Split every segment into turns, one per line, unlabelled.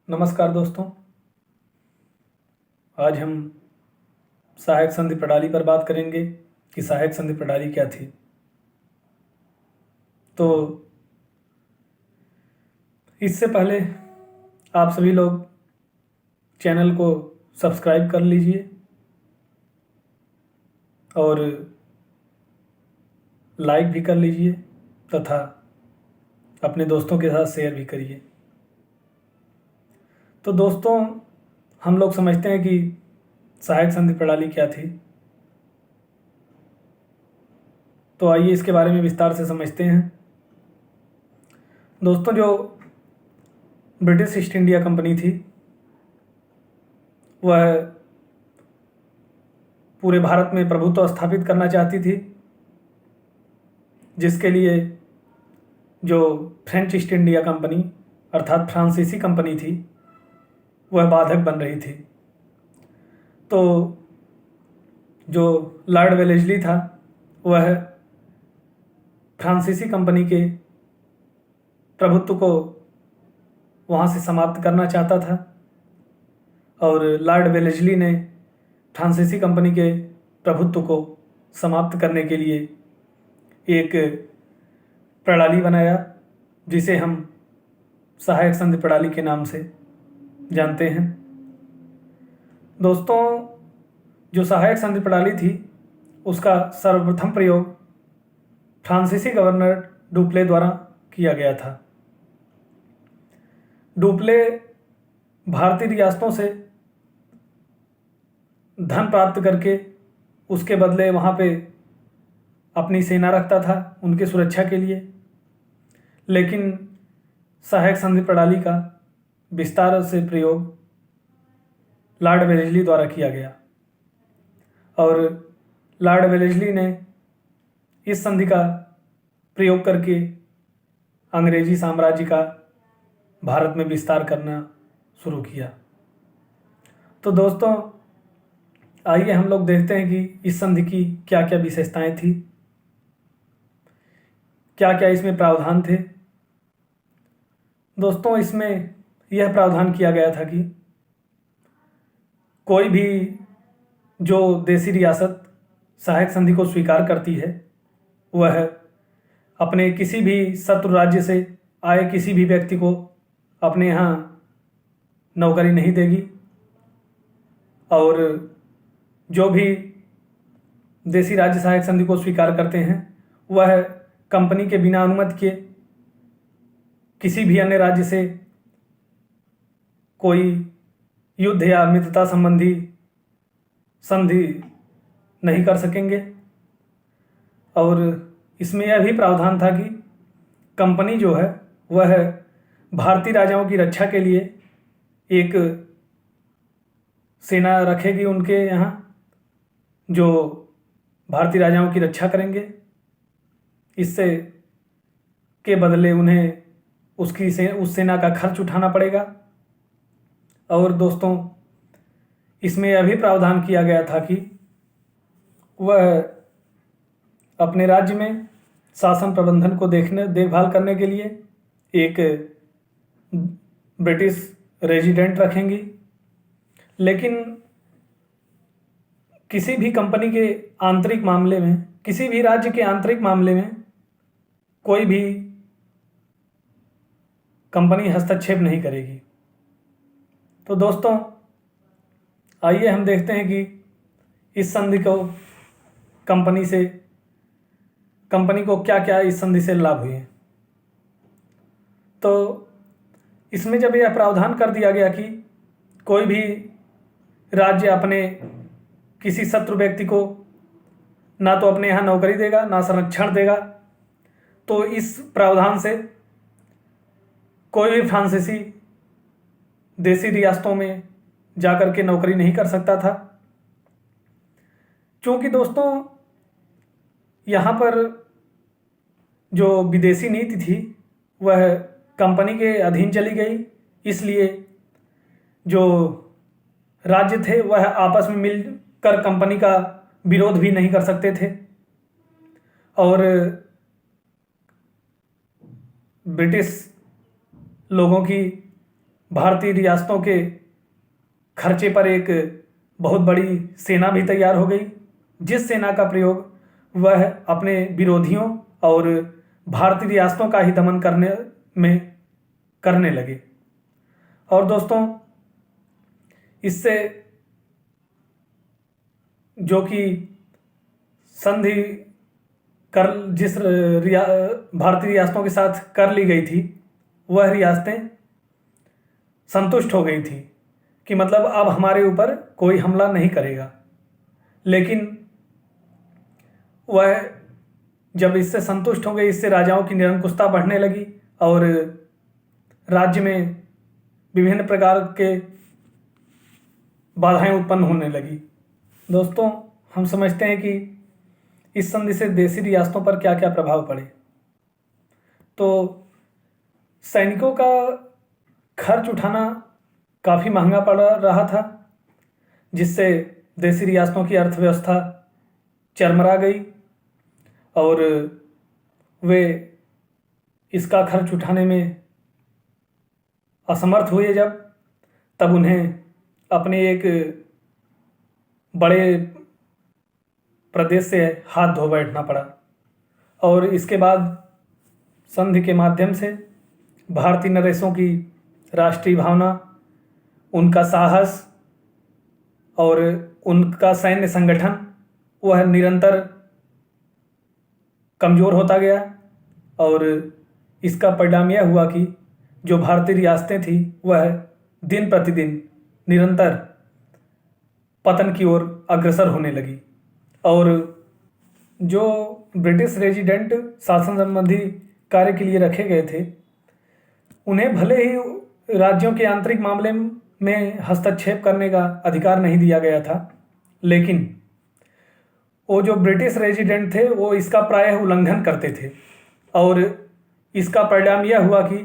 नमस्कार दोस्तों। आज हम सहायक संधि प्रणाली पर बात करेंगे कि सहायक संधि प्रणाली क्या थी। तो इससे पहले आप सभी लोग चैनल को सब्सक्राइब कर लीजिए और लाइक भी कर लीजिए तथा अपने दोस्तों के साथ शेयर भी करिए। तो दोस्तों, हम लोग समझते हैं कि सहायक संधि प्रणाली क्या थी। तो आइए इसके बारे में विस्तार से समझते हैं। दोस्तों, जो ब्रिटिश ईस्ट इंडिया कंपनी थी वह पूरे भारत में प्रभुत्व स्थापित करना चाहती थी, जिसके लिए जो फ्रेंच ईस्ट इंडिया कंपनी अर्थात फ्रांसीसी कंपनी थी वह बाधक बन रही थी। तो जो लॉर्ड वेलेस्ली था वह फ्रांसीसी कंपनी के प्रभुत्व को वहाँ से समाप्त करना चाहता था और लॉर्ड वेलेस्ली ने फ्रांसीसी कंपनी के प्रभुत्व को समाप्त करने के लिए एक प्रणाली बनाया जिसे हम सहायक संधि प्रणाली के नाम से जानते हैं। दोस्तों, जो सहायक संधि प्रणाली थी उसका सर्वप्रथम प्रयोग फ्रांसीसी गवर्नर डुप्ले द्वारा किया गया था। डुप्ले भारतीय रियासतों से धन प्राप्त करके उसके बदले वहाँ पे अपनी सेना रखता था उनके सुरक्षा के लिए, लेकिन सहायक संधि प्रणाली का विस्तार से प्रयोग लॉर्ड वेलेस्ली द्वारा किया गया और लॉर्ड वेलेस्ली ने इस संधि का प्रयोग करके अंग्रेजी साम्राज्य का भारत में विस्तार करना शुरू किया। तो दोस्तों, आइए हम लोग देखते हैं कि इस संधि की क्या क्या विशेषताएं थी, क्या क्या इसमें प्रावधान थे। दोस्तों, इसमें यह प्रावधान किया गया था कि कोई भी जो देशी रियासत सहायक संधि को स्वीकार करती है वह अपने किसी भी शत्रु राज्य से आए किसी भी व्यक्ति को अपने यहाँ नौकरी नहीं देगी और जो भी देशी राज्य सहायक संधि को स्वीकार करते हैं वह कंपनी के बिना अनुमति के किसी भी अन्य राज्य से कोई युद्ध या मित्रता संबंधी संधि नहीं कर सकेंगे। और इसमें यह भी प्रावधान था कि कंपनी जो है वह भारतीय राजाओं की रक्षा के लिए एक सेना रखेगी उनके यहाँ, जो भारतीय राजाओं की रक्षा करेंगे। इससे के बदले उन्हें उस सेना का खर्च उठाना पड़ेगा। और दोस्तों, इसमें यह भी प्रावधान किया गया था कि वह अपने राज्य में शासन प्रबंधन को देखभाल करने के लिए एक ब्रिटिश रेजिडेंट रखेंगी, लेकिन किसी भी कंपनी के आंतरिक मामले में, किसी भी राज्य के आंतरिक मामले में कोई भी कंपनी हस्तक्षेप नहीं करेगी। तो दोस्तों, आइए हम देखते हैं कि इस संधि को कंपनी को क्या क्या इस संधि से लाभ हुए। तो इसमें जब यह प्रावधान कर दिया गया कि कोई भी राज्य अपने किसी शत्रु व्यक्ति को ना तो अपने यहाँ नौकरी देगा ना संरक्षण देगा, तो इस प्रावधान से कोई भी फ्रांसीसी देशी रियासतों में जाकर के नौकरी नहीं कर सकता था। क्योंकि दोस्तों, यहाँ पर जो विदेशी नीति थी वह कंपनी के अधीन चली गई, इसलिए जो राज्य थे वह आपस में मिलकर कंपनी का विरोध भी नहीं कर सकते थे और ब्रिटिश लोगों की भारतीय रियासतों के खर्चे पर एक बहुत बड़ी सेना भी तैयार हो गई, जिस सेना का प्रयोग वह अपने विरोधियों और भारतीय रियासतों का ही दमन करने लगे। और दोस्तों, इससे जो कि संधि कर जिस भारतीय रियासतों के साथ कर ली गई थी, वह रियासतें संतुष्ट हो गई थी कि मतलब अब हमारे ऊपर कोई हमला नहीं करेगा। लेकिन वह जब इससे संतुष्ट हो गई, इससे राजाओं की निरंकुशता बढ़ने लगी और राज्य में विभिन्न प्रकार के बाधाएं उत्पन्न होने लगी। दोस्तों, हम समझते हैं कि इस संधि से देशी रियासतों पर क्या क्या प्रभाव पड़े। तो सैनिकों का खर्च उठाना काफ़ी महंगा पड़ रहा था, जिससे देशी रियासतों की अर्थव्यवस्था चरमरा गई और वे इसका खर्च उठाने में असमर्थ हुए। तब उन्हें अपने एक बड़े प्रदेश से हाथ धो बैठना पड़ा। और इसके बाद संधि के माध्यम से भारतीय नरेशों की राष्ट्रीय भावना, उनका साहस और उनका सैन्य संगठन वह निरंतर कमज़ोर होता गया। और इसका परिणाम यह हुआ कि जो भारतीय रियासतें थी वह दिन प्रतिदिन निरंतर पतन की ओर अग्रसर होने लगी। और जो ब्रिटिश रेजिडेंट शासन संबंधी कार्य के लिए रखे गए थे, उन्हें भले ही राज्यों के आंतरिक मामले में हस्तक्षेप करने का अधिकार नहीं दिया गया था, लेकिन वो जो ब्रिटिश रेजिडेंट थे वो इसका प्रायः उल्लंघन करते थे। और इसका परिणाम यह हुआ कि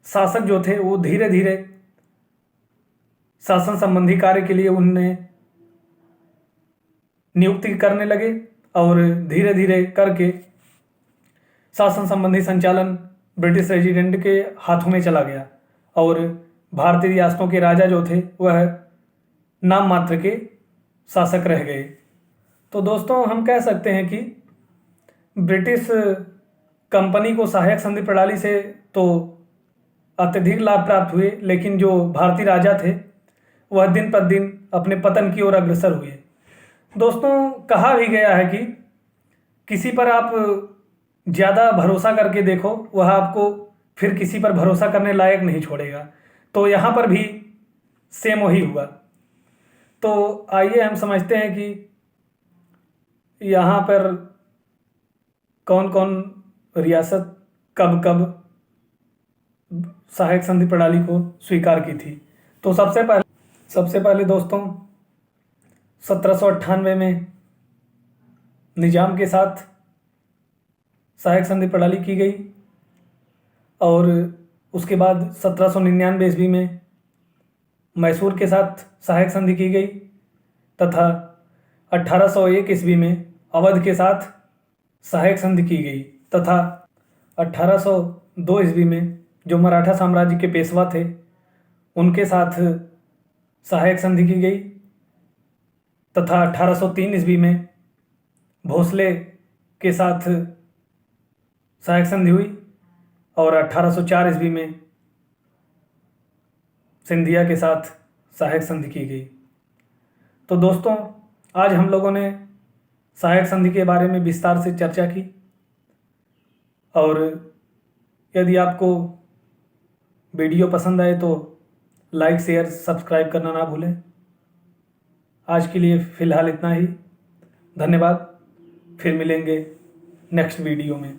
शासक जो थे वो धीरे धीरे शासन संबंधी कार्य के लिए उन्हें नियुक्ति करने लगे और धीरे धीरे करके शासन संबंधी संचालन ब्रिटिश रेजिडेंट के हाथों में चला गया और भारतीय रियासतों के राजा जो थे वह नाम मात्र के शासक रह गए। तो दोस्तों, हम कह सकते हैं कि ब्रिटिश कंपनी को सहायक संधि प्रणाली से तो अत्यधिक लाभ प्राप्त हुए, लेकिन जो भारतीय राजा थे वह दिन प्रतिदिन अपने पतन की ओर अग्रसर हुए। दोस्तों, कहा भी गया है कि किसी पर आप ज़्यादा भरोसा करके देखो, वह आपको फिर किसी पर भरोसा करने लायक नहीं छोड़ेगा। तो यहाँ पर भी सेम वही हुआ। तो आइए हम समझते हैं कि यहाँ पर कौन कौन रियासत कब कब सहायक संधि प्रणाली को स्वीकार की थी। तो सबसे पहले दोस्तों 1798 में निजाम के साथ सहायक संधि प्रणाली की गई और उसके बाद 1799 ईस्वी में मैसूर के साथ सहायक संधि की गई तथा 1801 ईस्वी में अवध के साथ सहायक संधि की गई तथा 1802 ईस्वी में जो मराठा साम्राज्य के पेशवा थे उनके साथ सहायक संधि की गई तथा 1803 ईस्वी में भोसले के साथ सहायक संधि हुई और 1804 ईस्वी में सिंधिया के साथ सहायक संधि की गई। तो दोस्तों, आज हम लोगों ने सहायक संधि के बारे में विस्तार से चर्चा की और यदि आपको वीडियो पसंद आए तो लाइक, शेयर, सब्सक्राइब करना ना भूलें। आज के लिए फ़िलहाल इतना ही। धन्यवाद। फिर मिलेंगे नेक्स्ट वीडियो में।